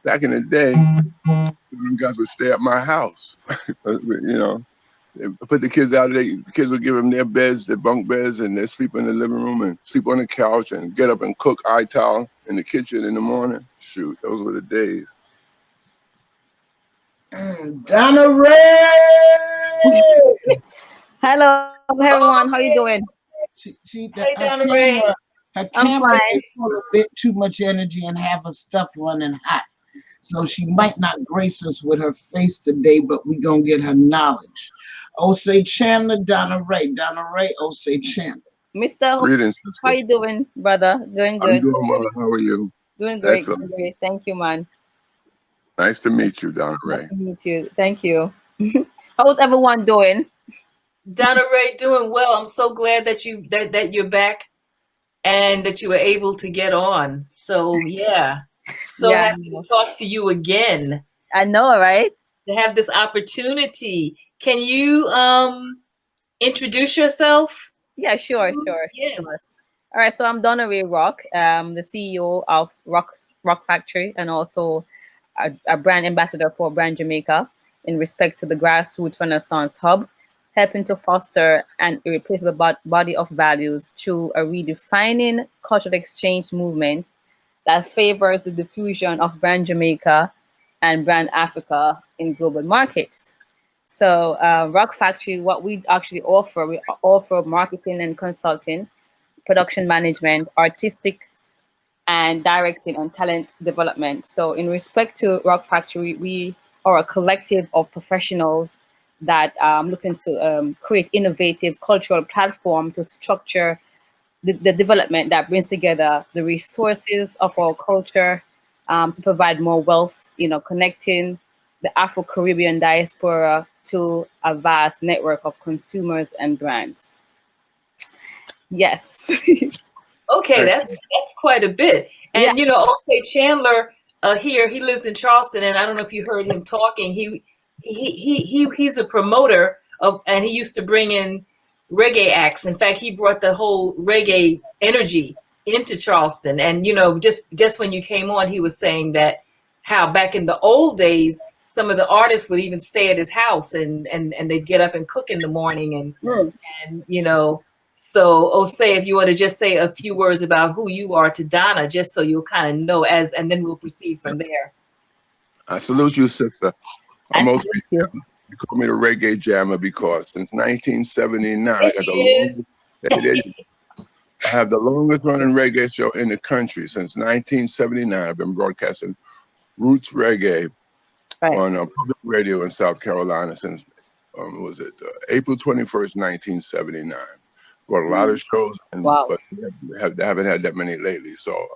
back in the day, some of them guys would stay at my house. You know, they put the kids out. The kids would give them their beds, their bunk beds, and they sleep in the living room and sleep on the couch and get up and cook eye towel in the kitchen in the morning. Shoot, those were the days. Donnaray! Hello, everyone. How you doing? Her camera is full a bit too much energy and have her stuff running hot. So she might not grace us with her face today, but we're going to get her knowledge. Osei Chandler, Donnaray, Osei Chandler. Mr. Greetings. How you doing, brother? Doing good. I'm doing well. How are you? Doing great. Doing great. Thank you, man. Nice to meet you, Donnaray. Nice to meet you. Thank you. How's everyone doing? Donnaray, doing well. I'm so glad that you're back and that you were able to get on. So yeah. So happy to talk to you again. I know, right? To have this opportunity. Can you introduce yourself? Yeah, sure. Yes. Sure. All right, so I'm Donnaray Roc, the CEO of ROC Factory and also a brand ambassador for brand Jamaica in respect to the Grassroots Renaissance Hub, helping to foster an irreplaceable body of values through a redefining cultural exchange movement that favors the diffusion of brand Jamaica and brand Africa in global markets. So ROC Factory, what we actually offer, we offer marketing and consulting, production management, artistic and directing and talent development. So in respect to ROC Factory, we are a collective of professionals that looking to create innovative cultural platform to structure the development that brings together the resources of our culture to provide more wealth, connecting the Afro-Caribbean diaspora to a vast network of consumers and brands. Yes. Okay, that's quite a bit. And Osei Chandler here, he lives in Charleston, and I don't know if you heard him talking. He's a promoter of, and he used to bring in reggae acts. In fact, he brought the whole reggae energy into Charleston. And just when you came on, he was saying that how back in the old days, some of the artists would even stay at his house and they'd get up and cook in the morning and So Osei, if you want to just say a few words about who you are to Donna, just so you'll kind of know and then we'll proceed from there. I salute you, sister. You call me the reggae jammer because since 1979, I have the longest running reggae show in the country. Since 1979, I've been broadcasting roots reggae on public radio in South Carolina since, April 21st, 1979. Brought a lot of shows, but haven't had that many lately. So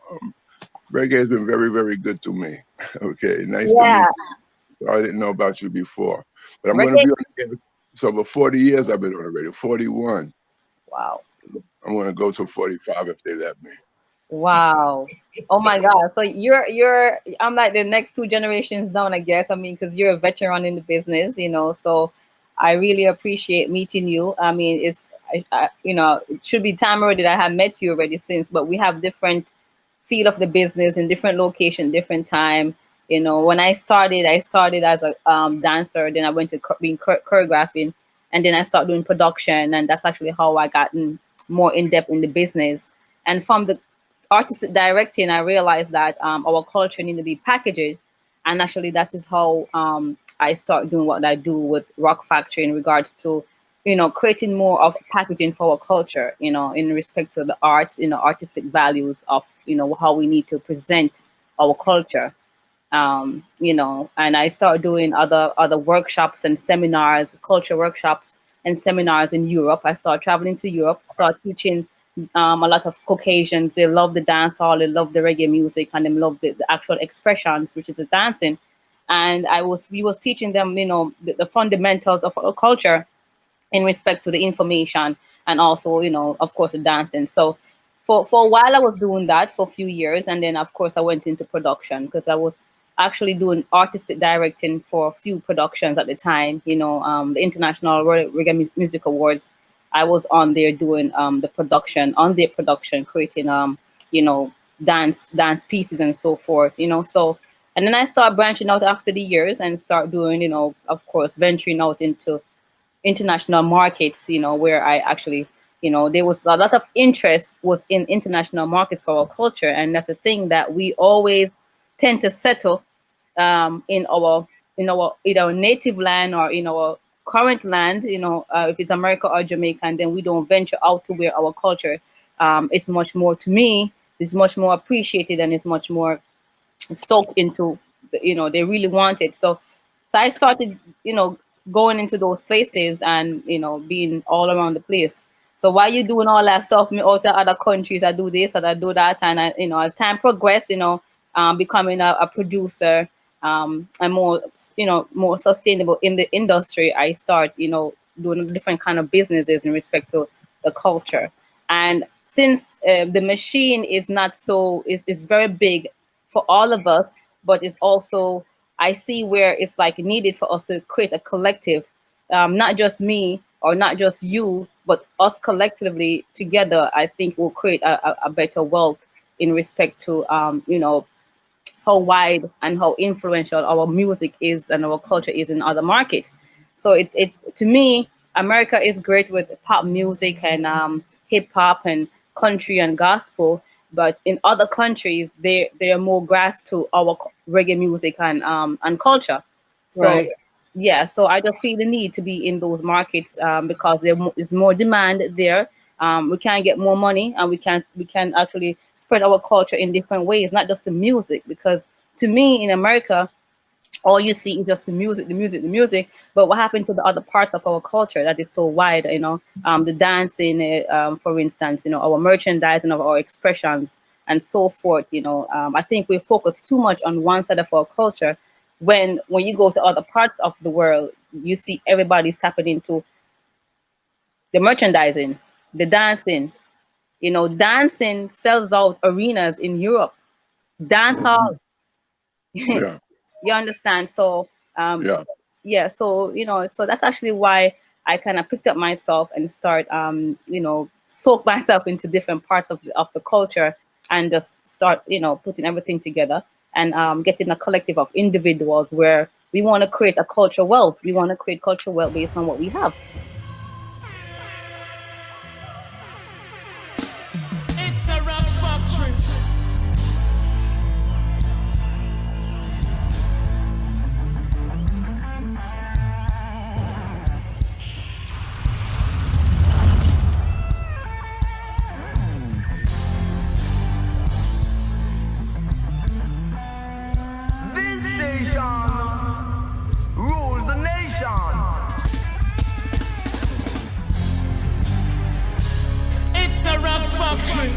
reggae has been very, very good to me. Okay, nice to meet you. I didn't know about you before, but I'm going to be on the radio. So for 40 years, I've been on the radio. 41. Wow. I'm going to go to 45 if they let me. Wow. Oh my God. So I'm like the next two generations down, I guess. I mean, because you're a veteran in the business, so I really appreciate meeting you. I mean, it should be time already that I have met you already since, but we have different feel of the business in different location, different time. When I started as a dancer, then I went to being choreographing, and then I started doing production, and that's actually how I gotten more in depth in the business. And from the artistic directing, I realized that our culture needed to be packaged, and actually that is how I start doing what I do with ROC Factory in regards to creating more of packaging for our culture, in respect to the arts, artistic values of how we need to present our culture. And I started doing other workshops and seminars, culture workshops and seminars in Europe. I started traveling to Europe, start teaching a lot of Caucasians. They love the dance hall, they love the reggae music, and they love the actual expressions, which is the dancing. And we was teaching them, the fundamentals of our culture in respect to the information and also, of course, the dancing. So for a while I was doing that for a few years, and then of course I went into production because I was actually doing artistic directing for a few productions at the time. The International Reggae Music Awards, I was on there doing the production, creating dance pieces and so forth. So And then I start branching out after the years and start doing, you know, of course, venturing out into international markets, you know, where I actually, you know, there was a lot of interest was in international markets for our culture. And that's a thing that we always tend to settle in our either our native land or in our current land, you know, if it's America or Jamaica, and then we don't venture out to where our culture is much more, to me, is much more appreciated and is much more soaked into, you know, they really want it. So I started, you know, going into those places and, you know, being all around the place. So while you're doing all that stuff, me out to other countries, I do this and I do that, and I, you know, as time progressed, you know, becoming a producer, and more, you know, more sustainable in the industry, I start, you know, doing different kind of businesses in respect to the culture. And since the machine is not so, is very big for all of us, but it's also, I see where it's like needed for us to create a collective, not just me or not just you, but us collectively together. I think will create a better wealth in respect to, you know, how wide and how influential our music is and our culture is in other markets. So it to me, America is great with pop music and hip hop and country and gospel, but in other countries they are more grasped to our reggae music and culture. So Right. yeah, so I just feel the need to be in those markets because there is more demand there. We can get more money, and we can actually spread our culture in different ways, not just the music. Because to me, in America, all you see is just the music, the music, the music. But what happened to the other parts of our culture that is so wide? You know, the dancing, for instance, you know, our merchandising of our expressions and so forth. You know, I think we focus too much on one side of our culture. When you go to other parts of the world, you see everybody's tapping into the merchandising, the dancing. You know, dancing sells out arenas in Europe. Dance hall. Yeah. You understand? So, Yeah. yeah. So you know, so that's actually why I kind of picked up myself and start, you know, soak myself into different parts of the culture and just start, you know, putting everything together and getting a collective of individuals where we want to create a culture wealth. We want to create culture wealth based on what we have. It's a ROC Factory. This station rules the nation. It's a ROC Factory.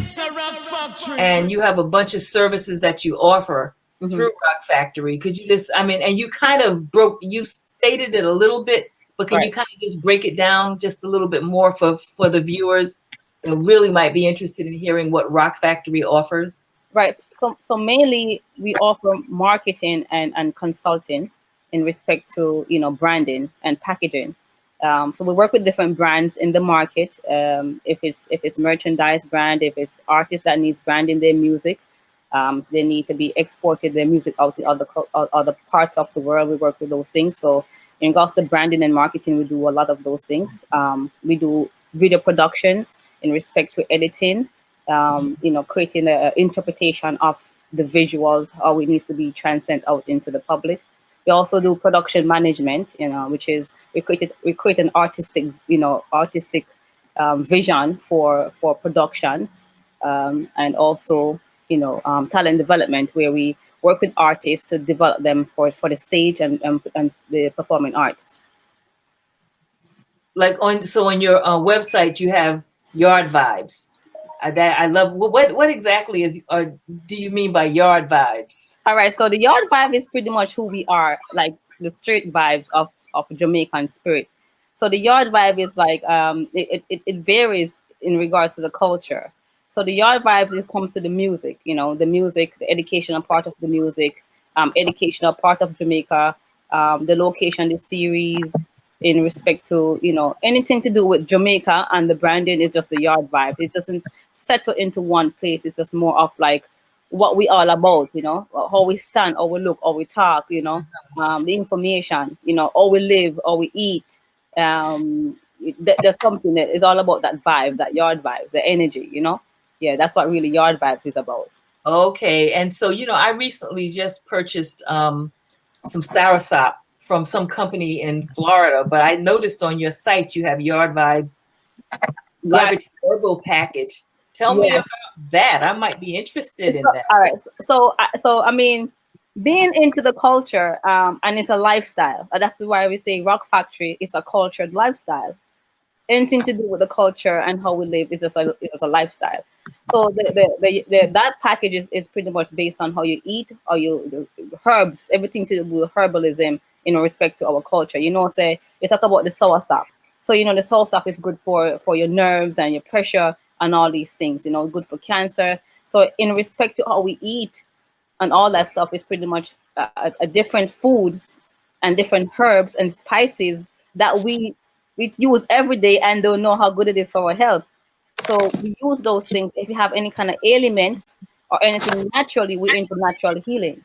It's a ROC Factory. And you have a bunch of services that you offer through ROC Factory. Could you just, I mean, and you kind of you stated it a little bit, but can you kind of just break it down just a little bit more for the viewers that really might be interested in hearing what ROC Factory offers? Right. So mainly we offer marketing and consulting in respect to, you know, branding and packaging. So we work with different brands in the market. If it's merchandise brand, if it's artists that needs branding their music, they need to be exported their music out to other parts of the world. We work with those things. So in regards to branding and marketing, we do a lot of those things. We do video productions in respect to editing, you know, creating an interpretation of the visuals, how it needs to be transcend out into the public. We also do production management, you know, which is we create an artistic, you know, vision for productions, and also, you know, talent development, where we work with artists to develop them for the stage and the performing arts. Like on your website, you have Yard Vibes. That I love. What exactly do you mean by Yard Vibes? All right, so the Yard Vibe is pretty much who we are, like the street vibes of Jamaican spirit. So the Yard Vibe is like it varies in regards to the culture. So the yard vibes, it comes to the music, the music, the educational part of the music, educational part of Jamaica, the location, the series, in respect to, anything to do with Jamaica, and the branding is just the yard vibe. It doesn't settle into one place. It's just more of like what we all about, how we stand, how we look, how we talk, the information, how we live, how we eat. There's something that is all about that vibe, that yard vibes, the energy, Yeah, that's what really yard vibes is about. Okay. And so, I recently just purchased some soursop from some company in Florida, but I noticed on your site you have yard vibes garbage herbal package. Tell me about that. I might be interested in that. All right. So I mean, being into the culture, and it's a lifestyle. That's why we say ROC Factory is a cultured lifestyle. Anything to do with the culture and how we live is just a lifestyle. So that package is pretty much based on how you eat, the herbs, everything to do with herbalism in respect to our culture. Say you talk about the soursop. So the soursop is good for your nerves and your pressure and all these things. Good for cancer. So in respect to how we eat and all that stuff is pretty much a different foods and different herbs and spices that we use every day and don't know how good it is for our health. So we use those things. If you have any kind of ailments or anything naturally, we're into natural healing.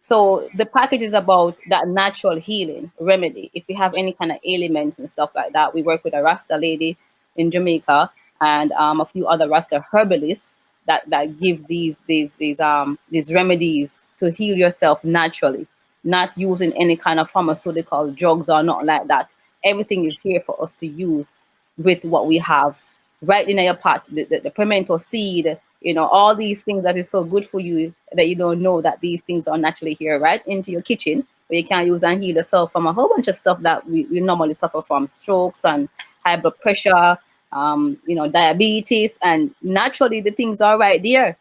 So the package is about that natural healing remedy. If you have any kind of ailments and stuff like that, we work with a Rasta lady in Jamaica and a few other Rasta herbalists that give these remedies to heal yourself naturally, not using any kind of pharmaceutical drugs or not like that. Everything is here for us to use with what we have right in your pot, the pimento seed, all these things that is so good for you that you don't know that these things are naturally here right into your kitchen, where you can use and heal yourself from a whole bunch of stuff that we normally suffer from, strokes and high blood pressure, diabetes, and naturally the things are right there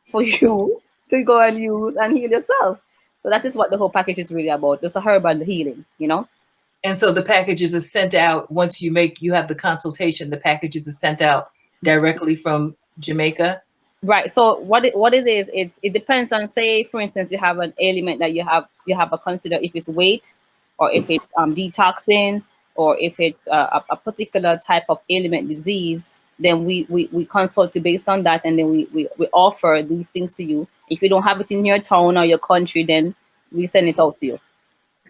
for you to go and use and heal yourself. So that is what the whole package is really about, just a herb and healing, And so the packages are sent out once you have the consultation. The packages are sent out directly from Jamaica. Right. So what it is, it depends on, say, for instance, you have an ailment that you have to consider if it's weight, or if it's detoxing, or if it's a particular type of ailment disease. Then we consult you based on that, and then we offer these things to you. If you don't have it in your town or your country, then we send it out to you.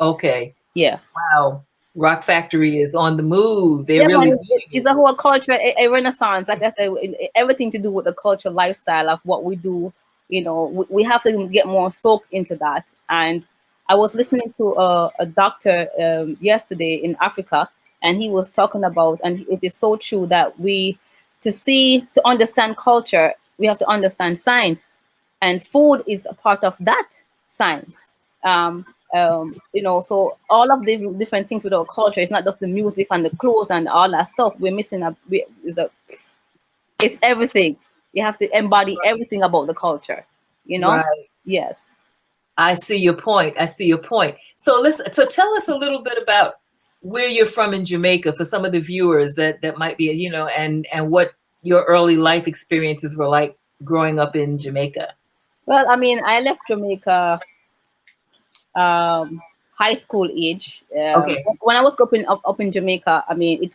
Okay. Yeah. Wow. ROC Factory is on the move. It's a whole culture, a renaissance. Like I said, everything to do with the culture, lifestyle of what we do. We have to get more soaked into that. And I was listening to a doctor yesterday in Africa, and he was talking about, and it is so true, that to understand culture, we have to understand science, and food is a part of that science. So all of these different things with our culture, it's not just the music and the clothes and all that stuff. We're missing it's everything. You have to embody everything about the culture, Right. Yes. I see your point. So tell us a little bit about where you're from in Jamaica for some of the viewers that might be, and what your early life experiences were like growing up in Jamaica. Well, I mean, I left Jamaica high school age. Okay. When I was growing up in Jamaica, I mean,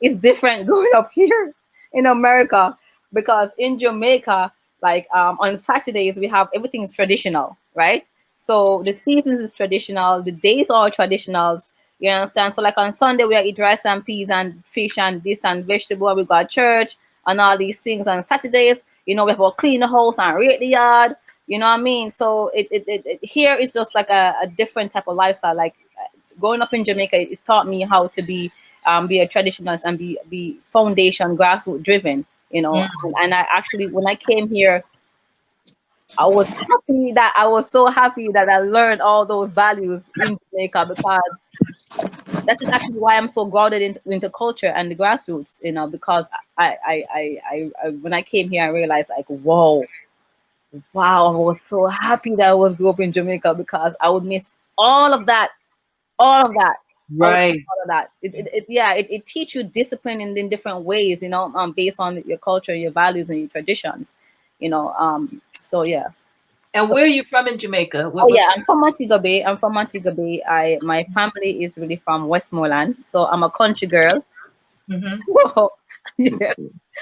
it's different growing up here in America, because in Jamaica, like on Saturdays, we have everything is traditional, right? So the seasons is traditional, the days are traditionals. You understand? So like on Sunday, we eat rice and peas and fish and this and vegetable, and we go to church and all these things. On Saturdays, we have to clean the house and rake the yard. You know what I mean? So it here is just like a different type of lifestyle. Like growing up in Jamaica, it taught me how to be a traditionalist and be foundation, grassroots driven. And I actually, when I came here, I was so happy that I learned all those values in Jamaica, because that is actually why I'm so grounded into culture and the grassroots. Because I when I came here, I realized like, wow, I was so happy that I grew up in Jamaica, because I would miss all of that. Right. All of that. It teach you discipline in different ways, you know, based on your culture, your values, and your traditions, you know. So yeah. And where are you from in Jamaica? I'm from Montego Bay. My family is really from Westmoreland, so I'm a country girl. Mm-hmm. So yes,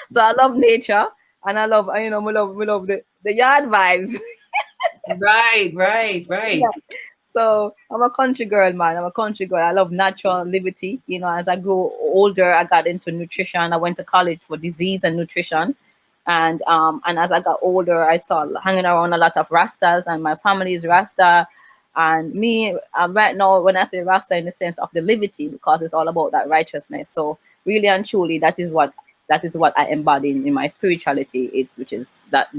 so I love nature, and I love, you know, we love the yard vibes. Right. Yeah. So I'm a country girl, man. I'm a country girl. I love natural liberty. You know, as I grew older, I got into nutrition. I went to college for disease and nutrition. And as I got older, I started hanging around a lot of Rastas, and my family is Rasta. And me, right now, when I say Rasta, in the sense of the liberty, because it's all about that righteousness. So really and truly, that is what I embody in my spirituality. Which is that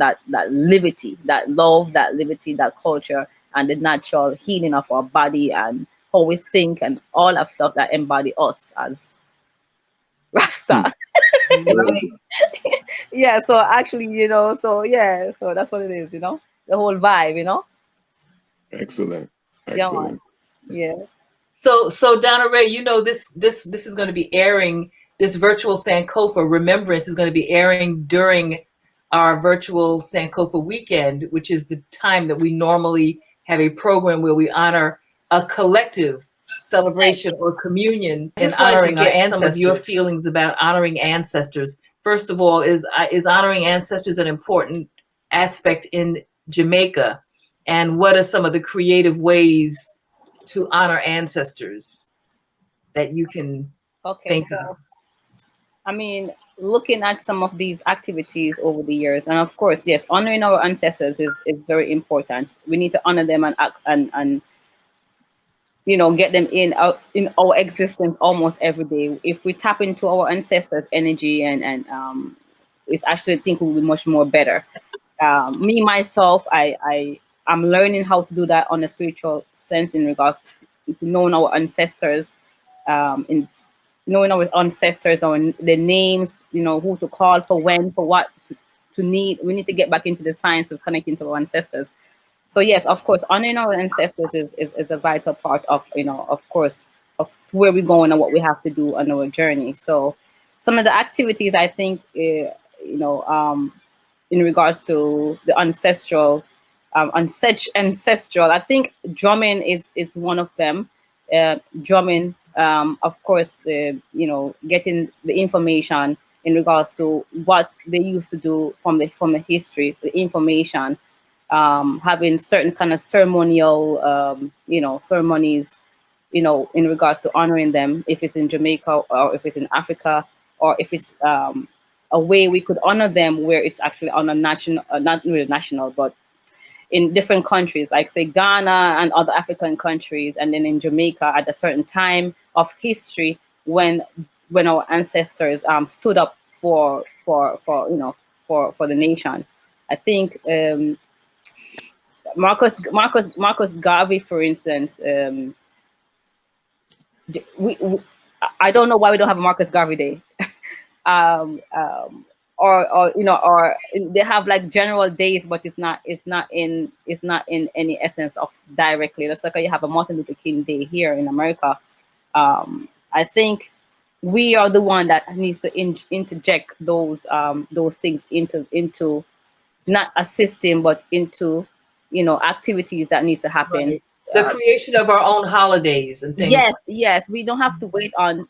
liberty, that love, that liberty, that culture, and the natural healing of our body and how we think and all of stuff that embody us as Rasta. Yeah, so actually, you know, so that's what it is, you know, the whole vibe, you know. Excellent. Yeah. So Donnaray, you know, this is going to be airing. This virtual Sankofa Remembrance is going to be airing during our virtual Sankofa weekend, which is the time that we normally have a program where we honor a collective celebration or communion and honoring our ancestors. Some of your feelings about honoring ancestors. First of all, is honoring ancestors an important aspect in Jamaica? And what are some of the creative ways to honor ancestors that you can think of? I mean, looking at some of these activities over the years, and of course, yes, honoring our ancestors is very important. We need to honor them and you know, get them in our existence almost every day. If we tap into our ancestors' energy and it's actually, I think, will be much more better. Me myself, I'm learning how to do that on a spiritual sense in regards to knowing our ancestors, in knowing our ancestors, or the names, you know, who to call for when, for what to need. We need to get back into the science of connecting to our ancestors. So yes, of course, honoring our ancestors is a vital part of, you know, of course, of where we're going and what we have to do on our journey. So some of the activities, I think, you know, in regards to the ancestral, I think drumming is one of them. Drumming, of course, you know, getting the information in regards to what they used to do from the history, the information, having certain kind of ceremonial, you know, ceremonies, you know, in regards to honoring them, if it's in Jamaica or if it's in Africa, or if it's a way we could honor them where it's actually on a national, not really national, but in different countries, like say Ghana and other African countries, and then in Jamaica at a certain time of history when our ancestors stood up for you know, for the nation. I think Marcus Garvey, for instance, I don't know why we don't have a Marcus Garvey Day. Or you know, or they have like general days, but it's not in any essence of directly. That's like you have a Martin Luther King Day here in America. I think we are the one that needs to interject those things into not a system, but into, you know, activities that needs to happen. Right. The creation of our own holidays and things. Yes, we don't have to wait on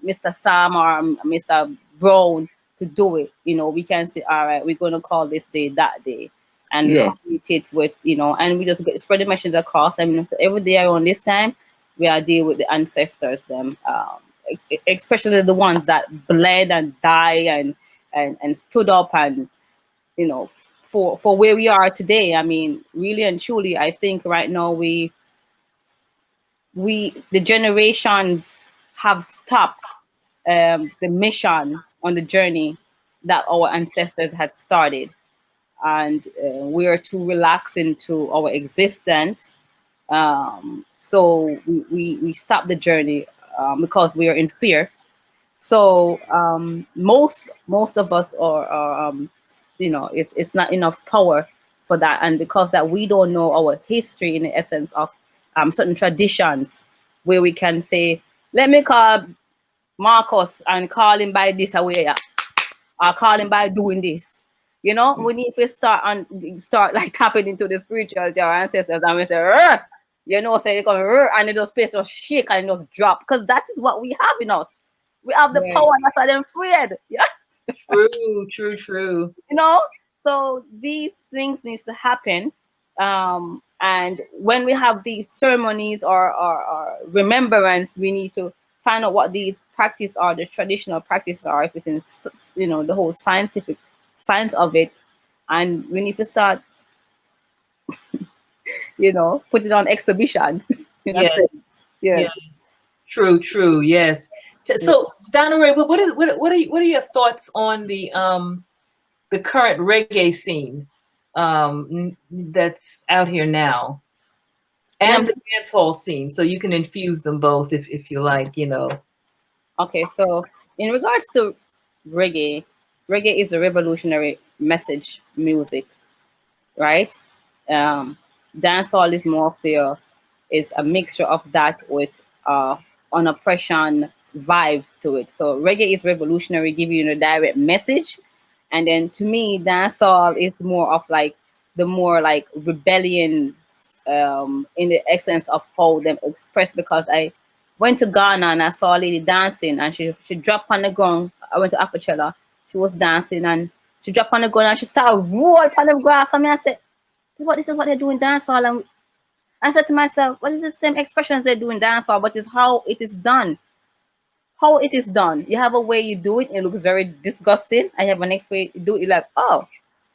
Mr. Sam or Mr. Brown to do it. You know, we can say, all right, we're going to call this day that day, and it with, you know, and we just spread the message across. I mean, so every day around this time, we are dealing with the ancestors, them, especially the ones that bled and died and stood up, and, you know, for where we are today. I mean, really and truly, I think right now the generations have stopped the mission on the journey that our ancestors had started, and we are too relaxed into our existence. So we stop the journey because we are in fear. So most of us are you know, it's not enough power for that, and because that we don't know our history in the essence of certain traditions, where we can say, let me call Marcus and call him by this away, or call him by doing this. You know, we need to start like tapping into the spirituality of our ancestors, and we say, "Rrr!" You know, say so and it just place just shake and it just drop, because that is what we have in us. We have the power, that's why they're afraid. Yeah. True. You know, so these things need to happen. And when we have these ceremonies or remembrance, we need to find out what these practices are, the traditional practices are, if it's in, you know, the whole scientific science of it. And we need to start, you know, put it on exhibition. Yes. Yes. True. Yes. So, Donnaray, what are your thoughts on the current reggae scene that's out here now, and the dancehall scene? So you can infuse them both if you like, you know. Okay, so in regards to reggae is a revolutionary message music, right? Dancehall is more of is a mixture of that with an oppression vibe to it. So reggae is revolutionary, giving you a direct message. And then to me, dancehall is more of like the more like rebellion in the essence of how them express, because I went to Ghana and I saw a lady dancing and she dropped on the ground. I went to Afrochella. She was dancing and she dropped on the ground and she started rolling on the grass. I mean, I said, this is what they're doing dancehall. And I said to myself, what is the same expressions they do in dancehall, but it's how it is done. How it is done. You have a way you do it. It looks very disgusting. I have a next way you do it. You're like, oh,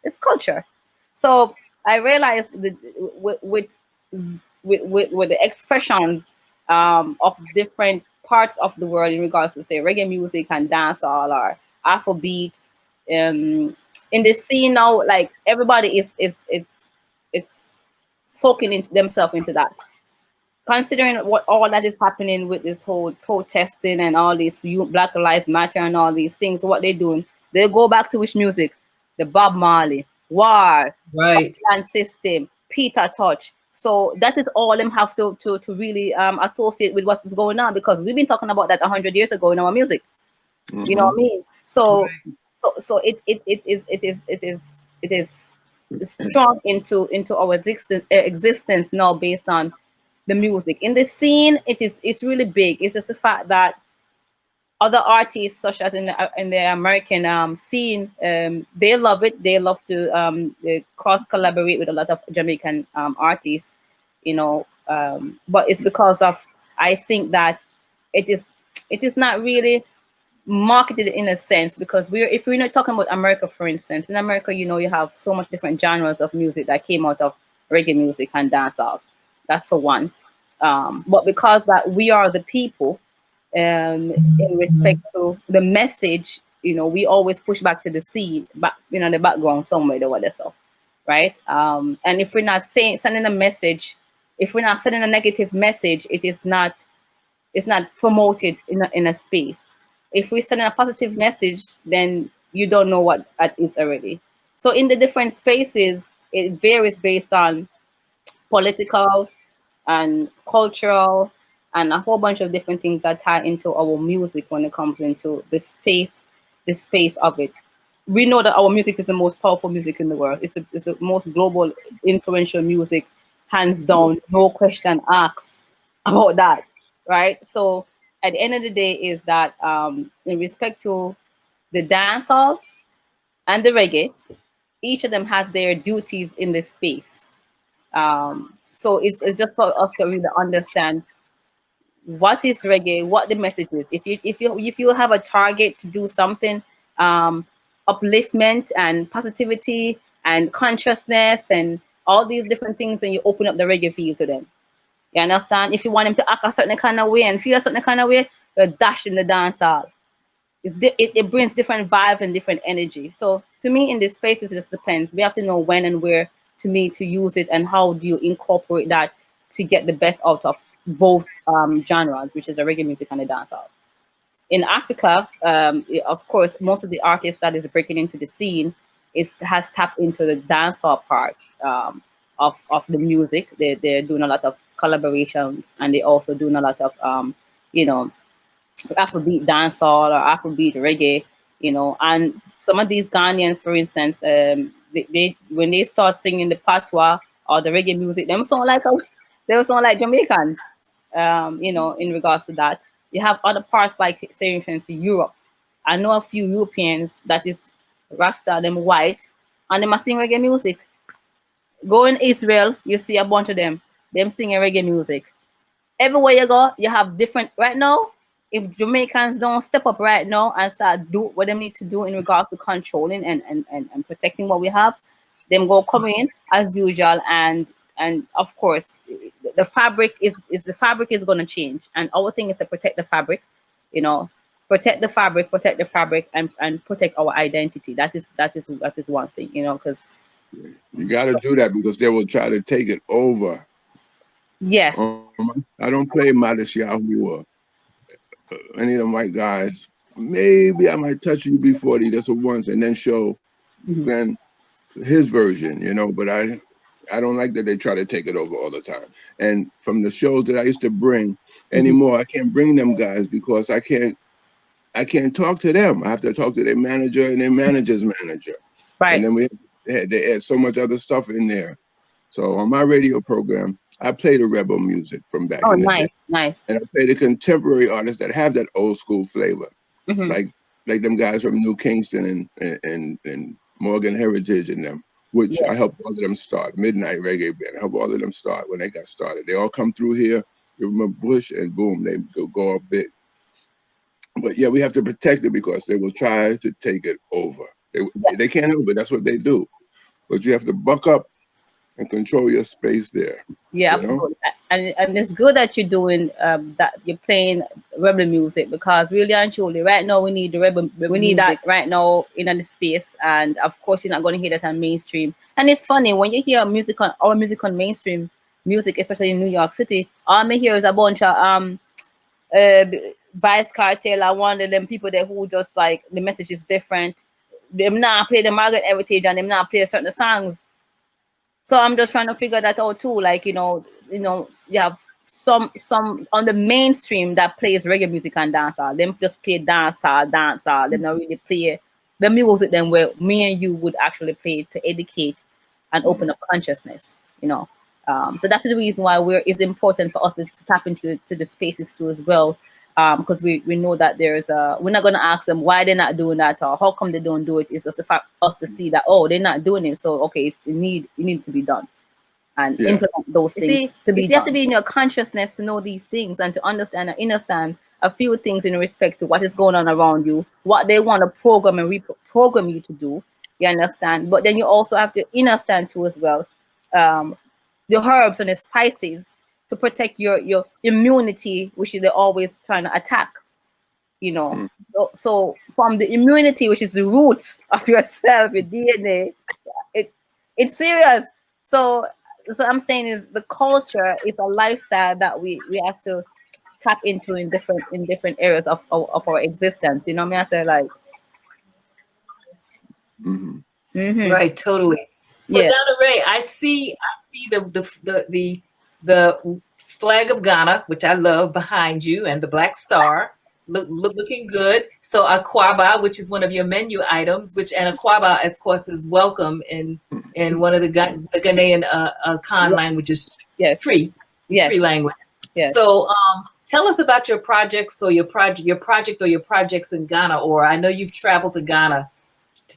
it's culture. So I realized that with the expressions of different parts of the world in regards to say reggae music and dancehall or Afro beats, in the scene now, like everybody is soaking themselves into that. Considering what all that is happening with this whole protesting and all this Black Lives Matter and all these things, what they're doing, they go back to which music? The Bob Marley, War, right, Land System, Peter Touch. So that is all them have to really associate with what's going on, because we've been talking about that 100 years ago in our music. Mm-hmm. You know what I mean? So it is strong into our existence now based on the music. In the scene, it's really big. It's just the fact that other artists, such as in the American scene, they love it. They love to cross collaborate with a lot of Jamaican artists, you know. But it's because of, I think that it is not really marketed in a sense, because if we're not talking about America, for instance, in America, you know, you have so much different genres of music that came out of reggae music and dancehall. That's for one. But because that we are the people, in respect to the message, you know, we always push back to the scene, but you know, the background somewhere or whatever, so right. And if we're not sending a message, if we're not sending a negative message, it's not promoted in a space. If we send a positive message, then you don't know what that is already. So in the different spaces, it varies based on political and cultural and a whole bunch of different things that tie into our music when it comes into the space of it. We know that our music is the most powerful music in the world. It's the most global influential music, hands down, no question asked about that, right? So at the end of the day is that in respect to the dancehall and the reggae, each of them has their duties in this space. So it's just for us to really understand what is reggae, what the message is. If you have a target to do something, upliftment and positivity and consciousness and all these different things, and you open up the reggae field to them. You understand? If you want them to act a certain kind of way and feel a certain kind of way, you dash in the dancehall. It brings different vibe and different energy. So to me, in this space, it just depends. We have to know when and where to use it, and how do you incorporate that to get the best out of both genres, which is the reggae music and the dancehall. In Africa, of course, most of the artists that is breaking into the scene has tapped into the dancehall part of the music. They're doing a lot of collaborations, and they also doing a lot of you know, Afrobeat dancehall or Afrobeat reggae, you know. And some of these Ghanaians, for instance, they when they start singing the patois or the reggae music, they sound like Jamaicans, you know, in regards to that. You have other parts like, say, for instance, Europe. I know a few Europeans that is Rasta, them white, and they must sing reggae music. Go in Israel, you see a bunch of them singing reggae music. Everywhere you go, you have different. Right now, if Jamaicans don't step up right now and start do what they need to do in regards to controlling and protecting what we have, them go come in as usual, and of course the fabric is going to change, and our thing is to protect the fabric, you know, protect the fabric and protect our identity. That is one thing, you know, because you got to do that because they will try to take it over. Yeah. I don't play Modest Yahoo or any of them white guys. Maybe I might touch you before just once and then show then his version, you know, but I don't like that they try to take it over all the time. And from the shows that I used to bring anymore, I can't bring them guys because I can't talk to them. I have to talk to their manager and their manager's manager. Right. And then they add so much other stuff in there. So on my radio program, I play the rebel music from back in the day. Nice. And I play the contemporary artists that have that old school flavor, like them guys from New Kingston and Morgan Heritage and them, which I helped all of them start. Midnight Reggae Band, I helped all of them start when they got started. They all come through here, give them a push, and boom, they go up big. But yeah, we have to protect it because they will try to take it over. They can't help it. That's what they do. But you have to buck up and control your space there. Yeah, absolutely. And it's good that you're doing that. You're playing rebel music because really and truly, right now we need the rebel. We need that right now in the space. And of course, you're not going to hear that on mainstream. And it's funny when you hear music on mainstream music, especially in New York City. All I hear is a bunch of Vice Cartel. I one of them people there who just like the message is different. Them not play the Margaret Heritage and them not play certain songs. So I'm just trying to figure that out too. Like, you know, you have some on the mainstream that plays reggae music and dancehall. Them just play dancehall. They don't really play the music then where me and you would actually play to educate and open up consciousness, you know. So that's the reason why it's important for us to tap into the spaces too as well. Because we know that we're not going to ask them why they're not doing that or how come they don't do it. It's just the fact us to see that, oh, they're not doing it. So, okay, it needs to be done and implement those things to be done. You have to be in your consciousness to know these things and to understand and understand a few things in respect to what is going on around you, what they want to program and reprogram you to do. You understand? But then you also have to understand too as well the herbs and the spices to protect your immunity, which they're always trying to attack, you know. So from the immunity, which is the roots of yourself, your DNA, it's serious. So I'm saying is the culture is a lifestyle that we have to tap into in different areas of our existence. You know what I mean? I say like, right, totally. So Donnaray, I see the flag of Ghana, which I love, behind you, and the black star, looking good. So akwaba, which is one of your menu items, and akwaba, of course, is welcome in one of the Ghanaian Khan languages, free language. Yes. So tell us about your projects or your projects in Ghana, or I know you've traveled to Ghana.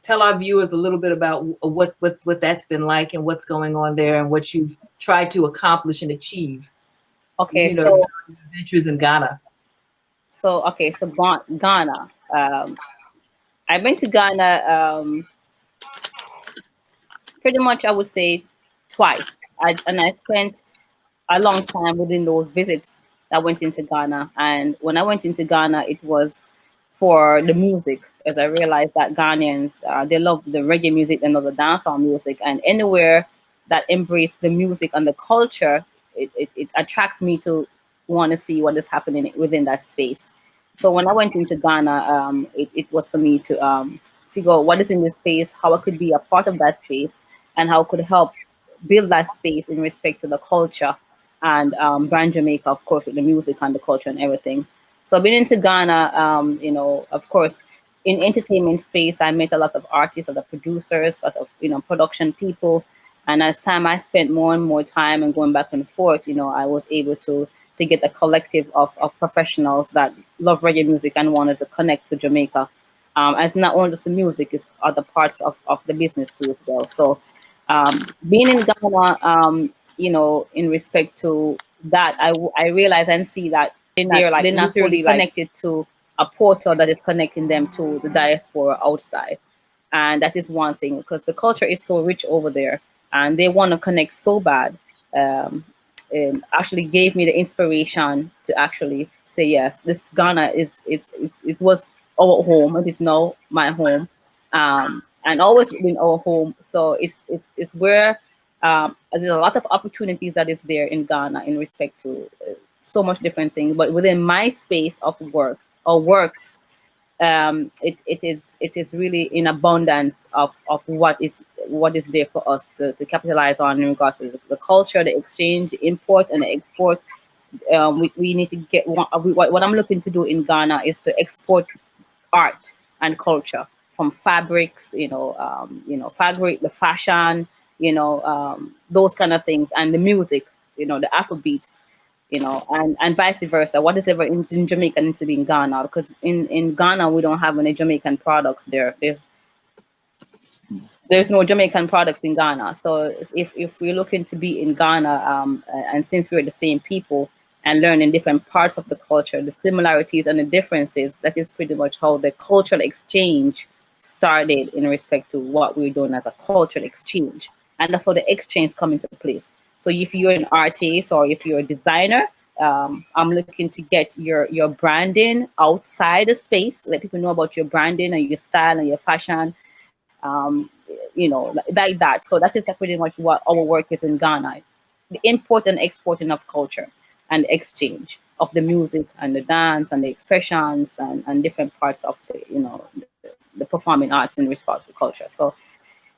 Tell our viewers a little bit about what that's been like and what's going on there and what you've tried to accomplish and achieve. Okay, so adventures in Ghana. So Ghana. I went to Ghana pretty much, I would say, twice. I spent a long time within those visits that went into Ghana. And when I went into Ghana, it was for the music, as I realized that Ghanaians, they love the reggae music, they love the dancehall music, and anywhere that embrace the music and the culture, it attracts me to want to see what is happening within that space. So when I went into Ghana, it was for me to figure out what is in this space, how I could be a part of that space, and how I could help build that space in respect to the culture and Brand Jamaica, of course, with the music and the culture and everything. So I've been into Ghana, you know, of course, in entertainment space, I met a lot of artists, a lot of producers, a lot of, you know, production people. And as time I spent more and more time and going back and forth, you know, I was able to get a collective of professionals that love reggae music and wanted to connect to Jamaica. As not only just the music, it's other parts of the business too as well. So being in Ghana, you know, in respect to that, I realize and see that they're not fully connected to a portal that is connecting them to the diaspora outside. And that is one thing, because the culture is so rich over there and they want to connect so bad. Actually gave me the inspiration to actually say, yes, this Ghana it was our home. It is now my home, and always been our home. So it's where there's a lot of opportunities that is there in Ghana in respect to so much different things. But within my space of work or works, it is really in abundance of what is there for us to capitalize on in regards to the culture, the exchange, the import and the export. We need to get what I'm looking to do in Ghana is to export art and culture, from fabrics, you know, fabric, the fashion, you know, those kind of things, and the music, you know, the Afrobeats, you know, and vice versa. What is ever in Jamaica needs to be in Ghana, because in Ghana we don't have any Jamaican products there. There's no Jamaican products in Ghana. So if we're looking to be in Ghana, and since we're the same people and learning different parts of the culture, the similarities and the differences, that is pretty much how the cultural exchange started in respect to what we're doing as a cultural exchange. And that's how the exchange come into place. So if you're an artist or if you're a designer, I'm looking to get your branding outside the space, let people know about your branding and your style and your fashion, you know, like that. So that is pretty much what our work is in Ghana. The import and exporting of culture and exchange of the music and the dance and the expressions and different parts of the, you know, the performing arts in response to culture. So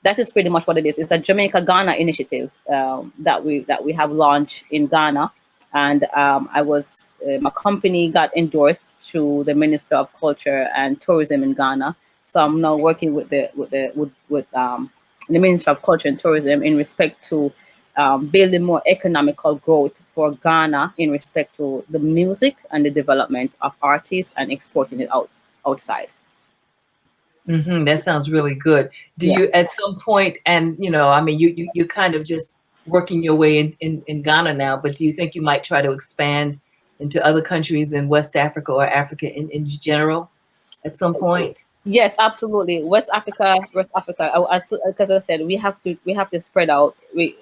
that is pretty much what it is. It's a Jamaica Ghana initiative that we have launched in Ghana, and my company got endorsed through the Minister of Culture and Tourism in Ghana. So I'm now working with the Minister of Culture and Tourism in respect to building more economical growth for Ghana in respect to the music and the development of artists and exporting it outside. Mm-hmm. That sounds really good. Do you at some point, and you know, I mean, you kind of just working your way in Ghana now, but do you think you might try to expand into other countries in West Africa or Africa in general at some point? Yes, absolutely. West Africa. Because I said, we have to spread out. We're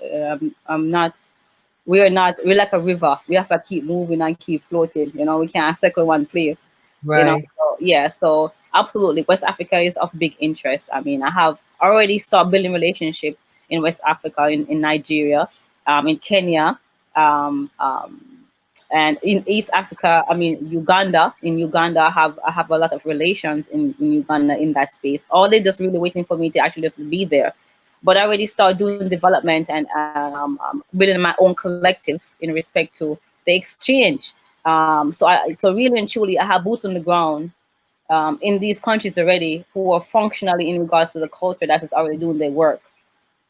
like a river. We have to keep moving and keep floating. You know, we can't settle one place. Right. You know, so absolutely, West Africa is of big interest. I mean, I have already started building relationships in West Africa, in Nigeria, in Kenya, and in East Africa. I mean, Uganda. In Uganda, I have a lot of relations in Uganda in that space. All they're just really waiting for me to actually just be there. But I already started doing development and building my own collective in respect to the exchange. So really and truly, I have boots on the ground in these countries already who are functionally in regards to the culture that is already doing their work.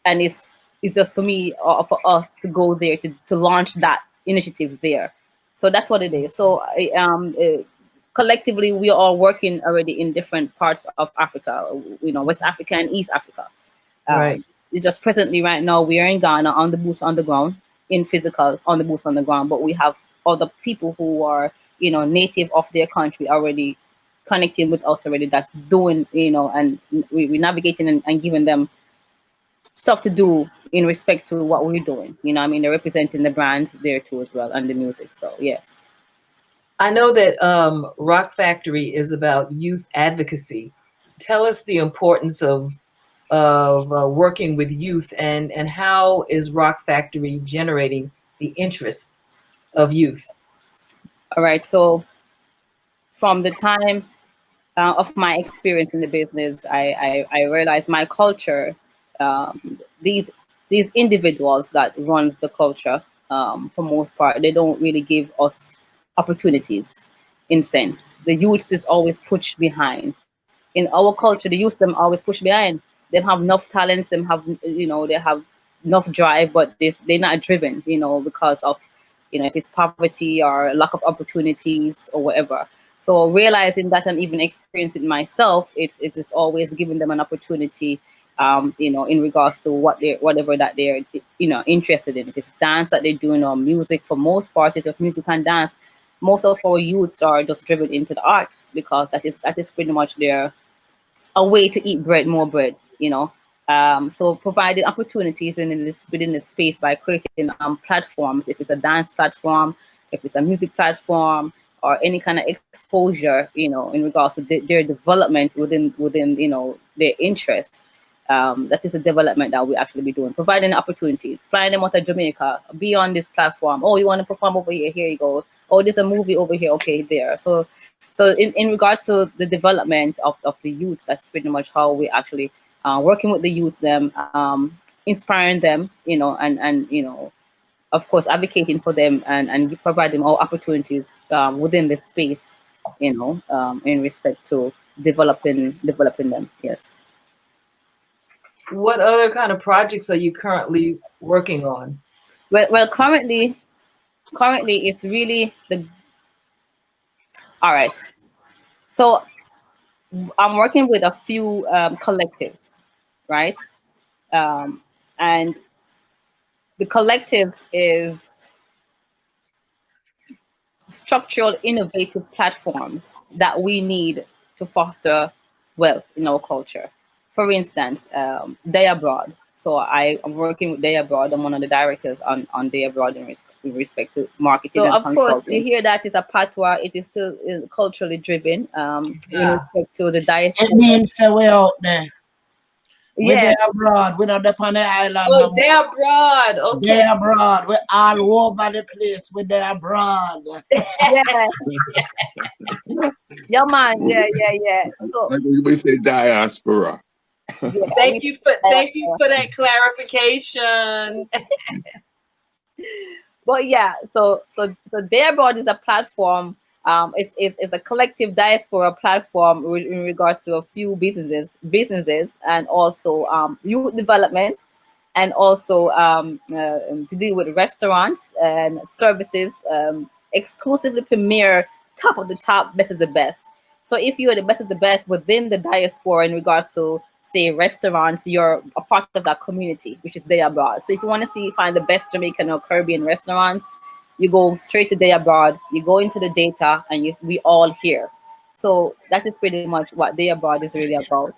And it's just for me or for us to go there to launch that initiative there. So that's what it is. So collectively, we are all working already in different parts of Africa, you know, West Africa and East Africa. Right. It's just presently right now we are in Ghana on the boots on the ground, in physical on the boots on the ground, but we have other people who are, you know, native of their country already connecting with us already, that's doing, you know, and we're navigating and giving them stuff to do in respect to what we're doing. You know, I mean, they're representing the brands there too as well and the music. So yes. I know that ROC Factory is about youth advocacy. Tell us the importance of working with youth and how is ROC Factory generating the interest of youth? All right. So from the time of my experience in the business, I realized my culture, these individuals that runs the culture, for most part. They don't really give us opportunities in sense. The youth is always pushed behind. In our culture, the youth them always push behind. They have enough talents, they have, they have enough drive, but they're not driven, because of, if it's poverty or lack of opportunities or whatever. So realizing that and even experiencing myself, it is always giving them an opportunity, in regards to whatever that they're, interested in. If it's dance that they're doing or music, for most part, it's just music and dance. Most of our youths are just driven into the arts because that is pretty much a way to eat bread, more bread, So providing opportunities within this space by creating platforms, if it's a dance platform, if it's a music platform, or any kind of exposure, in regards to their development within their interests. That is a development that we actually be doing, providing opportunities, flying them out of Jamaica, be on this platform. Oh, you want to perform over here? Here you go. Oh, there's a movie over here. Okay, there. So in regards to the development of the youths, that's pretty much how we actually working with the youths, them inspiring them, and of course advocating for them and providing all opportunities within this space, in respect to developing them. Yes. What other kind of projects are you currently working on? Well, currently it's really all right. So I'm working with a few collective, right? And the collective is structural, innovative platforms that we need to foster wealth in our culture. For instance, Diaspora. So I am working with Diaspora. I'm one of the directors on Diaspora in respect to marketing and consulting. Of course, you hear that is a patois. It is still culturally driven. In respect to the diaspora. It means that we're out there. We're there abroad. We're not up on the island. Oh, they're abroad. Okay. They're abroad. We're all over the place. We're there abroad. Yeah. Yeah, man. Yeah. So we say diaspora. Yeah, thank you for that clarification. But yeah, so Diaspora is a platform. It's a collective diaspora platform in regards to a few businesses, and also youth development, and also to deal with restaurants and services, exclusively premier, top of the top, best of the best. So if you are the best of the best within the diaspora in regards to, say, restaurants, you're a part of that community, which is Diaspora. So if you want to find the best Jamaican or Caribbean restaurants, you go straight to Diaspora, you go into the data, and we all here. So that is pretty much what Diaspora is really about.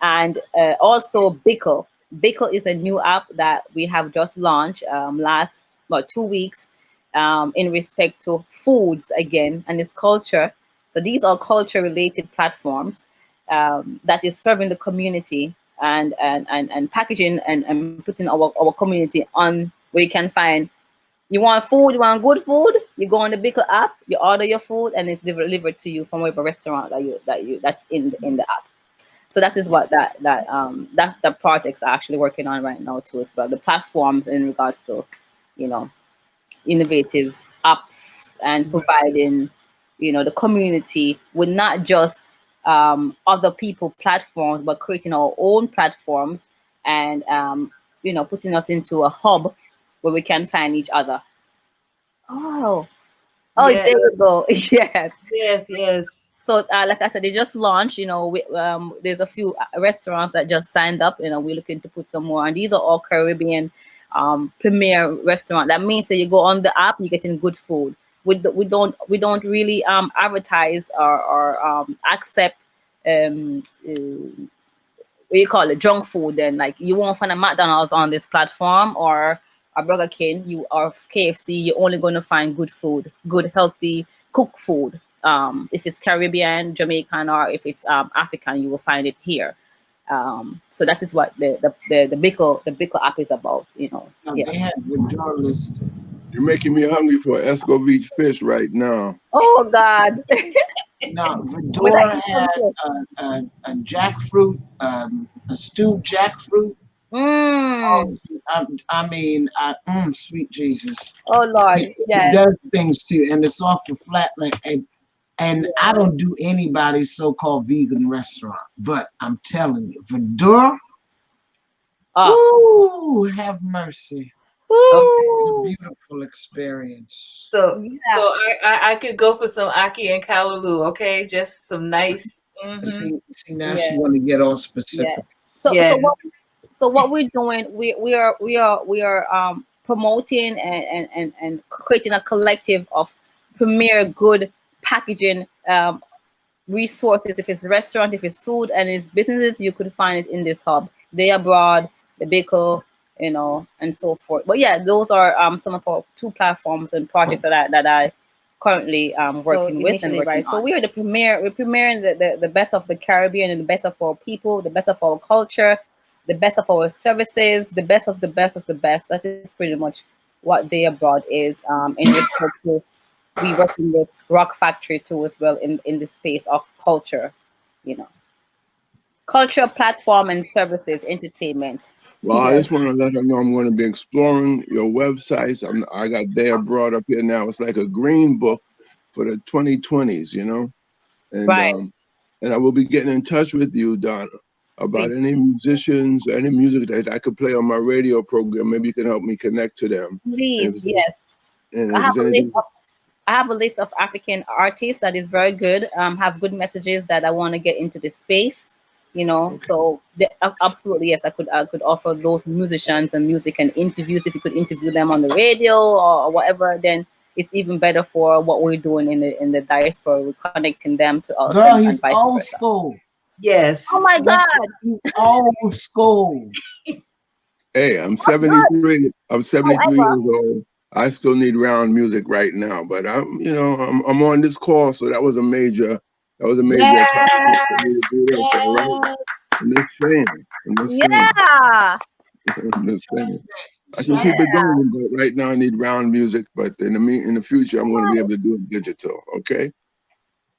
And also Bickle. Bickle is a new app that we have just launched last 2 weeks in respect to foods again, and its culture. So these are culture-related platforms that is serving the community and packaging and putting our community on where you can find. You want food, you want good food, you go on the Bickle app, you order your food, and it's delivered to you from whatever restaurant that's in the app. So that is what that's the projects are actually working on right now too, as well. The platforms in regards to, innovative apps and providing, the community with not just other people platforms, but creating our own platforms and putting us into a hub where we can find each other. Oh, yes. There we go. Yes. So, like I said, they just launched. There's a few restaurants that just signed up. We're looking to put some more, and these are all Caribbean premier restaurant. That means that you go on the app, you're getting good food. We don't really advertise or accept what you call it, junk food. Then, like, you won't find a McDonald's on this platform or a Burger King, or KFC. You're only going to find good food, good healthy cooked food. If it's Caribbean, Jamaican, or if it's African, you will find it here. So that is what the Bickle app is about. They have the door list. You're making me hungry for escovitch fish right now. Oh God! Now, Vidor had a jackfruit, a stewed jackfruit. Oh, Sweet Jesus. Oh Lord, It does things too, and it's off the flatland. And I don't do anybody's so-called vegan restaurant, but I'm telling you, Fedora, ooh, have mercy. It's a beautiful experience. So I could go for some Aki and Callaloo, okay? Just some nice. See now she want to get all specific. So what we're doing, we are promoting and creating a collective of premier good packaging resources. If it's restaurant, if it's food, and it's businesses, you could find it in this hub. They Abroad, the Bickle, you know, and so forth. But yeah, those are some of our 2 platforms and projects that I currently working with and working on. So we are the we're premiering the best of the Caribbean and the best of our people, the best of our culture, the best of our services, the best of the best of the best. That is pretty much what Day Abroad is in respect to we working with ROC Factory too as well in the space of culture, you know. Culture, platform, and services, entertainment. Well, I just want to let her know I'm going to be exploring your websites. I got Day Abroad up here now. It's like a green book for the 2020s, you know? And and I will be getting in touch with you, Donna, about any musicians, any music that I could play on my radio program. Maybe you can help me connect to them. Please, yes. And I have a list of African artists that is very good, have good messages that I want to get into the space, you know. So absolutely, yes, I could offer those musicians and music and interviews. If you could interview them on the radio or whatever, then it's even better for what we're doing in the diaspora. We're connecting them to us. Girl, he's old school. Yes. Oh my God. Old school. Hey, I'm 73. I'm 73 years old. I still need round music right now, but I'm on this call, so that was a major accomplishment for me to do that, right? And this fame. I can keep it going, but right now I need round music. But in the future, I'm going to be able to do it digital. Okay.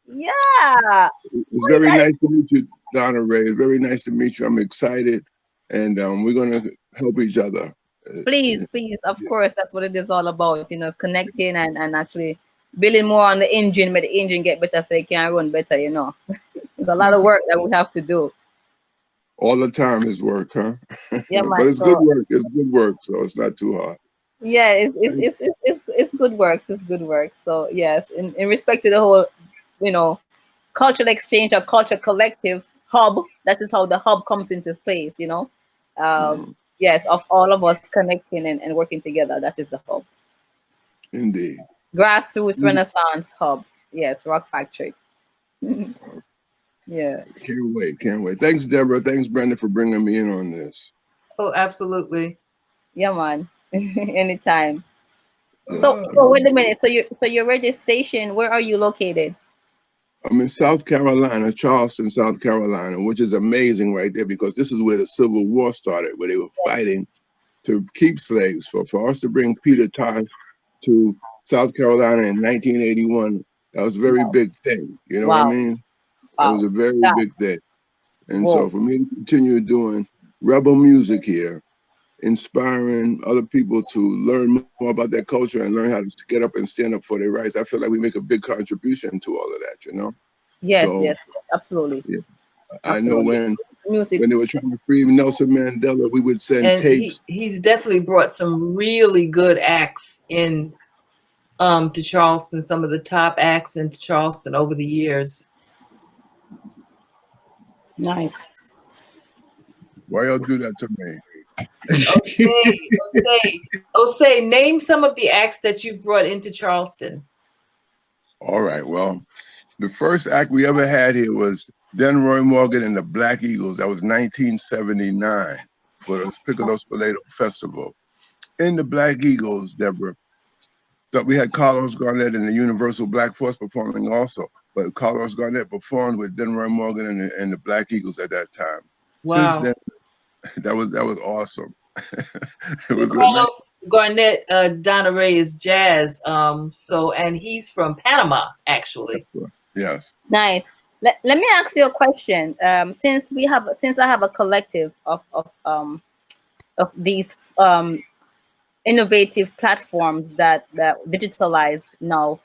Yeah. It's very nice to meet you, Donnaray. Very nice to meet you. I'm excited, and we're going to help each other. Please, of course, that's what it is all about, you know, it's connecting and actually building more on the engine, make the engine get better so it can run better, you know. There's a lot of work that we have to do. All the time is work, huh? Yeah, but it's good work. It's good work, so it's not too hard. Yeah, it's good work. It's good work. So yes, in respect to the whole, you know, cultural exchange or culture collective hub, that is how the hub comes into place, you know. Yes, of all of us connecting and working together. That is the hub. Indeed. Grassroots Renaissance hub. Yes, ROC Factory. Yeah. Can't wait. Thanks, Deborah. Thanks, Brenda, for bringing me in on this. Oh, absolutely. Yeah, man. Anytime. So wait a minute. So your radio station, where are you located? I'm in South Carolina, Charleston, South Carolina, which is amazing right there because this is where the Civil War started, where they were fighting to keep slaves. For us to bring Peter Tosh to South Carolina in 1981, that was a very big thing. You know what I mean? It was a very big thing. And so for me to continue doing rebel music here, inspiring other people to learn more about their culture and learn how to get up and stand up for their rights, I feel like we make a big contribution to all of that, you know? Yes, absolutely. Yeah. I know when they were trying to free Nelson Mandela, we would send tapes. He's definitely brought some really good acts in to Charleston, some of the top acts into Charleston over the years. Nice. Why y'all do that to me? Osei, name some of the acts that you've brought into Charleston. All right. Well, the first act we ever had here was Roy Morgan and the Black Eagles. That was 1979 for the Piccolo Spoleto Festival. In the Black Eagles, Deborah, so we had Carlos Garnett and the Universal Black Force performing also, but Carlos Garnett performed with Roy Morgan and the Black Eagles at that time. Wow. Since then, that was awesome. It was Carlos Garnett, Donnaray is jazz. And he's from Panama, actually. Yes. Nice. Let me ask you a question. Since I have a collective of of these innovative platforms that digitalize now.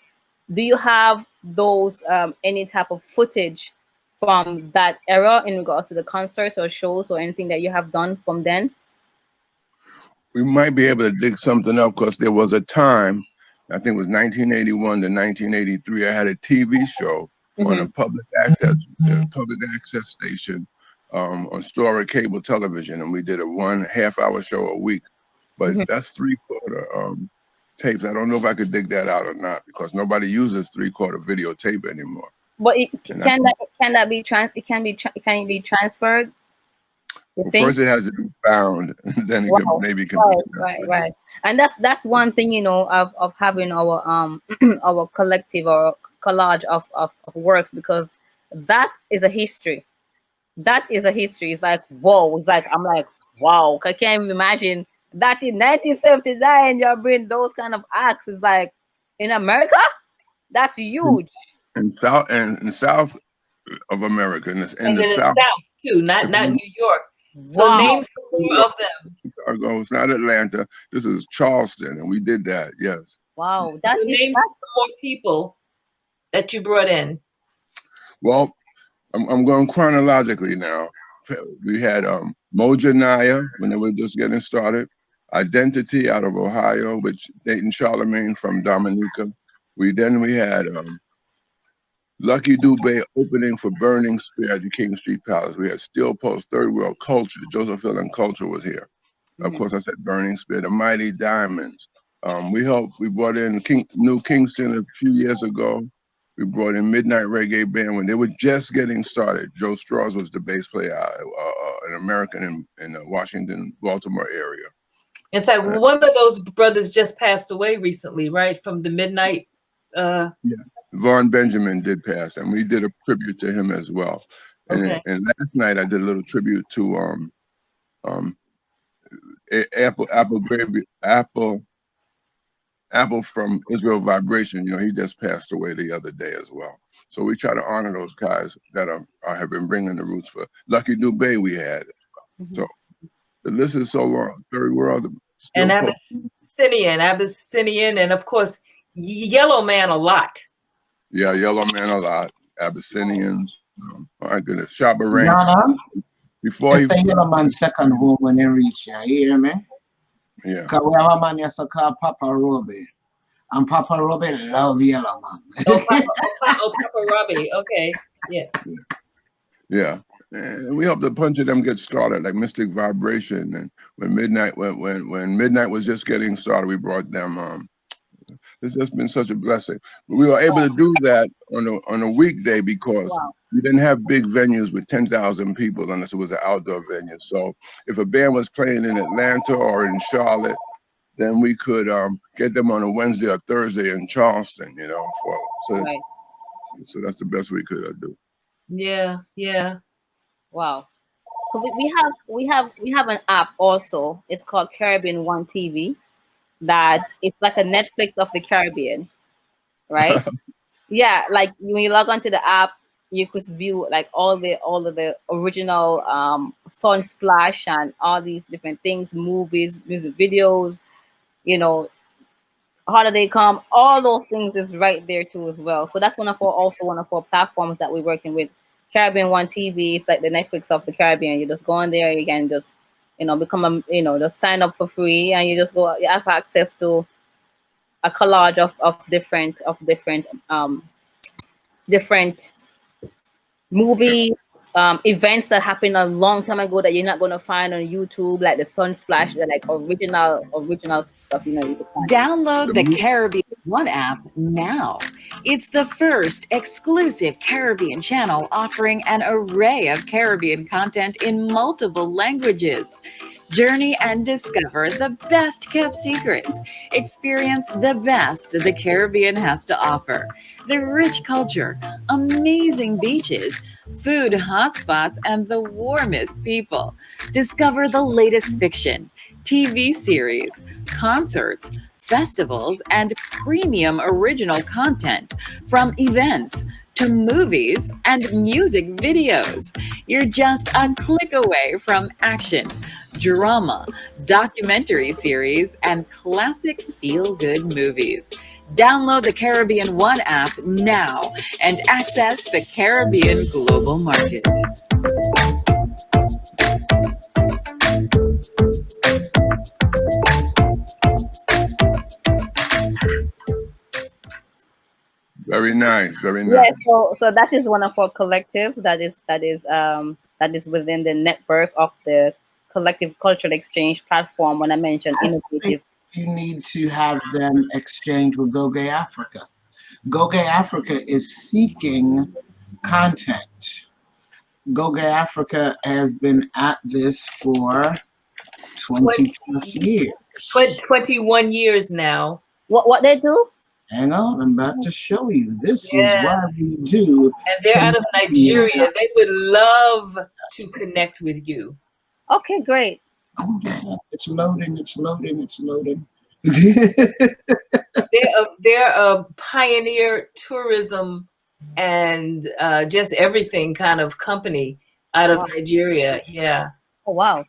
Do you have those any type of footage from that era in regards to the concerts or shows or anything that you have done from then? We might be able to dig something up because there was a time, I think it was 1981 to 1983, I had a TV show on a public access station on Story Cable Television, and we did a 1.5 hour show a week. But that's 3/4 tapes. I don't know if I could dig that out or not because nobody uses 3/4 videotape anymore. But can it be transferred? Well, first, it has to be found, and then it can, maybe can. Right. And that's one thing, you know, of having our our collective or collage of works, because that is a history. That is a history. It's like, whoa. It's like, I'm like, wow. I can't even imagine that in 1979 you're bringing those kind of acts. It's like, in America, that's huge. In South of America, in the South too, not New York. So name some more of them. Chicago, it's not Atlanta. This is Charleston, and we did that. Yes. Wow, name some more people that you brought in. Well, I'm going chronologically now. We had Moja Naya when they were just getting started. Identity out of Ohio, which Dayton Charlemagne from Dominica. We had Lucky Dubé opening for Burning Spear at the King Street Palace. We had Steel Post, Third World Culture. Joseph Hill and Culture was here. Of course, I said Burning Spear, the Mighty Diamonds. We brought in New Kingston a few years ago. We brought in Midnight Reggae Band when they were just getting started. Joe Strauss was the bass player, an American in the Washington, Baltimore area. In fact, one of those brothers just passed away recently, right? From the Midnight. Yeah, Vaughn Benjamin did pass, and we did a tribute to him as well. And last night I did a little tribute to Apple from Israel Vibration. You know, he just passed away the other day as well. So we try to honor those guys that have been bringing the roots for Lucky Dubé. We had so the list is so long. Third World and Abyssinian, and of course Yellow Man a lot. Yeah, Yellow Man a lot. Abyssinians. My goodness, Shabba Ranks. Donna, before it's the Yellow Man second home when they reach here. You hear me? Yeah. Because we have a man here called Papa Robbie. And Papa Robbie love Yellow Man. Papa Robbie. Okay. Yeah. Yeah. And we hope a bunch of them get started, like Mystic Vibration. And when Midnight was just getting started, we brought them. It's just been such a blessing. We were able to do that on a weekday because we didn't have big venues with 10,000 people unless it was an outdoor venue. So if a band was playing in Atlanta or in Charlotte, then we could get them on a Wednesday or Thursday in Charleston, you know. So that's the best we could do. Yeah. Wow. So we have an app also. It's called Caribbean One TV. That it's like a Netflix of the Caribbean, right? Yeah, like when you log onto the app, you could view like all of the original Sunsplash and all these different things, movies, music videos, you know, Holiday Come, all those things is right there too as well. So that's one of our platforms that we're working with. Caribbean One TV. It's like the Netflix of the Caribbean. You just go on there, you can just become just sign up for free, and you have access to a collage of different movie events that happened a long time ago that you're not going to find on YouTube, like the Sunsplash, like original stuff. You can find. Download the Caribbean One app now. It's the first exclusive Caribbean channel offering an array of Caribbean content in multiple languages. Journey and discover the best kept secrets. Experience the best the Caribbean has to offer. The rich culture, amazing beaches, food hotspots, and the warmest people. Discover the latest fiction, TV series, concerts, festivals, and premium original content, from events to movies and music videos. You're just a click away from action, drama, documentary series, and classic feel-good movies. Download the Caribbean One app now and access the Caribbean global market. Very nice, very nice. Yeah, so that is one of our collective that is within the network of the collective cultural exchange platform. When I mentioned innovative, you need to have them exchange with Go-Gay Africa. Go-Gay Africa is seeking content. Go-Gay Africa has been at this for 20 plus years. 21 years now. What they do? Hang on, I'm about to show you. This is what we do. And they're out of Nigeria. They would love to connect with you. Okay, great. Oh, yeah. It's loading, it's loading, it's loading. They're a pioneer tourism and just everything kind of company out of Nigeria. Yeah. Oh, wow.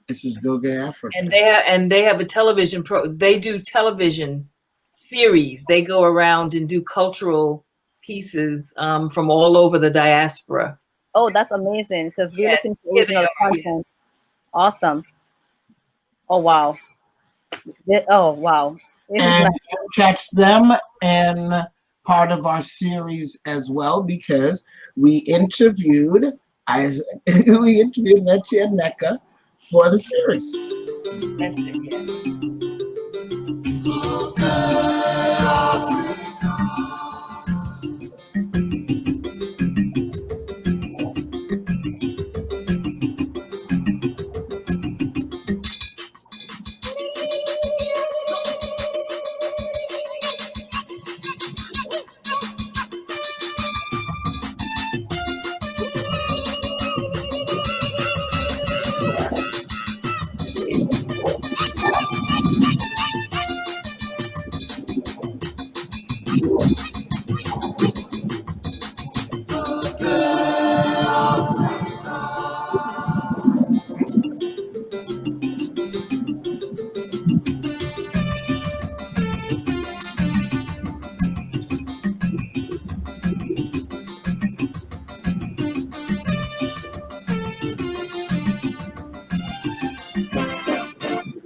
This is Go-Gay Africa. And they have a television they do television series. They go around and do cultural pieces from all over the diaspora. Oh, that's amazing, because we're looking for original content. Awesome. Oh, wow. Oh, wow. And you'll catch them in part of our series as well, because we interviewed Nechi and Neka for the series. That's it, yeah.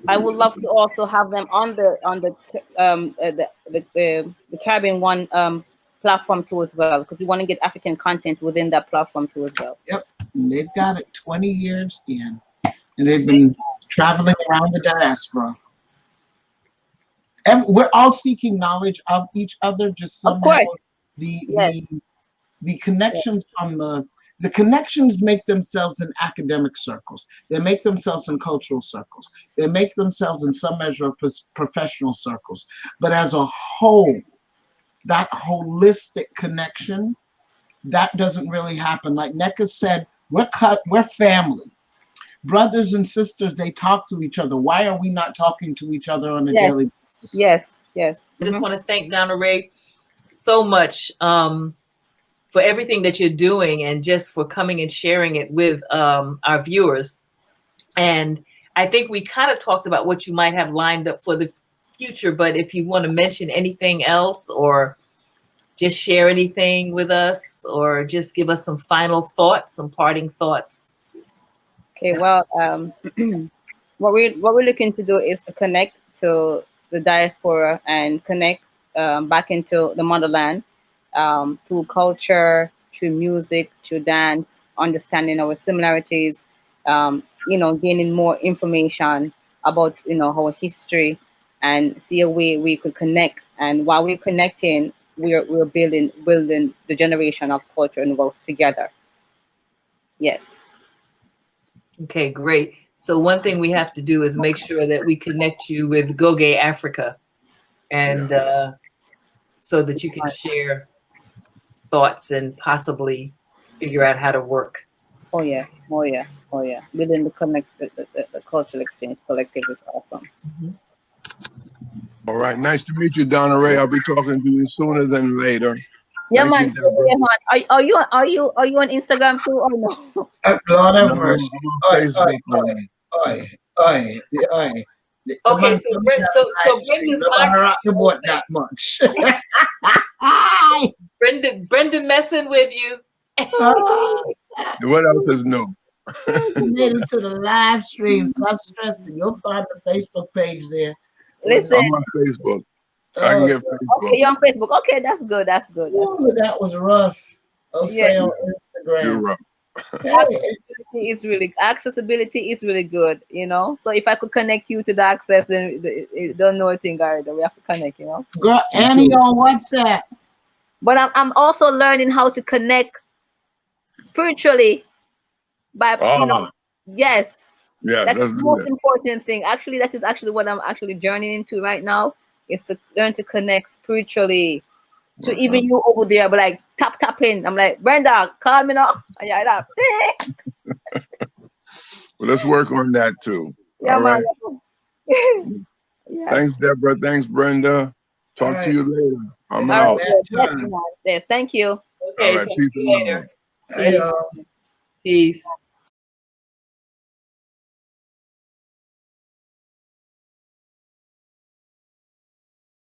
I would love to also have them on the Caribbean One platform too as well, because we want to get African content within that platform too as well. Yep, and they've got it 20 years in, and they've been traveling around the diaspora. And we're all seeking knowledge of each other. Just somehow the connections from the connections make themselves in academic circles. They make themselves in cultural circles. They make themselves in some measure of professional circles. But as a whole, that holistic connection, that doesn't really happen. Like Neka said, we're family. Brothers and sisters, they talk to each other. Why are we not talking to each other on a daily basis? Yes, yes. I just want to thank Donnaray so much for everything that you're doing, and just for coming and sharing it with our viewers. And I think we kind of talked about what you might have lined up for the future, but if you want to mention anything else, or just share anything with us, or just give us some final thoughts, some parting thoughts. Okay, well, what we're looking to do is to connect to the diaspora and connect back into the motherland, through culture, through music, through dance, understanding our similarities, gaining more information about, our history, and see a way we could connect. And while we're connecting, we're building the generation of culture and wealth together. Yes. Okay, great. So one thing we have to do is make sure that we connect you with Go-Gay Africa, and so that you can share thoughts and possibly figure out how to work. Oh yeah. Within the cultural exchange collective is awesome. Mm-hmm. All right, nice to meet you, Donnaray. I'll be talking to you sooner than later. Yeah, Thank man. you, Deborah. Are you on Instagram too or no? Lord have No, mercy. I'm on Facebook. Oi. Okay, so Brenda's Nobody not rock the boat that much. Brenda messing with you. What else is new? Made it to the live stream. So I stressed it. You'll find the Facebook page there. Listen, I'm on Facebook. I can get Facebook. Okay, you're on Facebook. Okay, that's good. That's good. Ooh, that was rough. Osei on Instagram. You're right. Accessibility is really good, you know. So if I could connect you to the access, then don't know a thing, Gary. We have to connect, you know. Girl, Annie on WhatsApp. But I'm also learning how to connect spiritually by you know. Yes. Yeah, that's the most important thing. Actually, that is actually what I'm actually journeying into right now, is to learn to connect spiritually. To even you over there, but like tapping. I'm like, Brenda, call me now. Yeah, well, let's work on that too. Yeah, all right. Yes. Thanks, Deborah. Thanks, Brenda. Talk to you later. I'm out. Yes, thank you. Okay, all right, talk peace to you later. and love. Peace.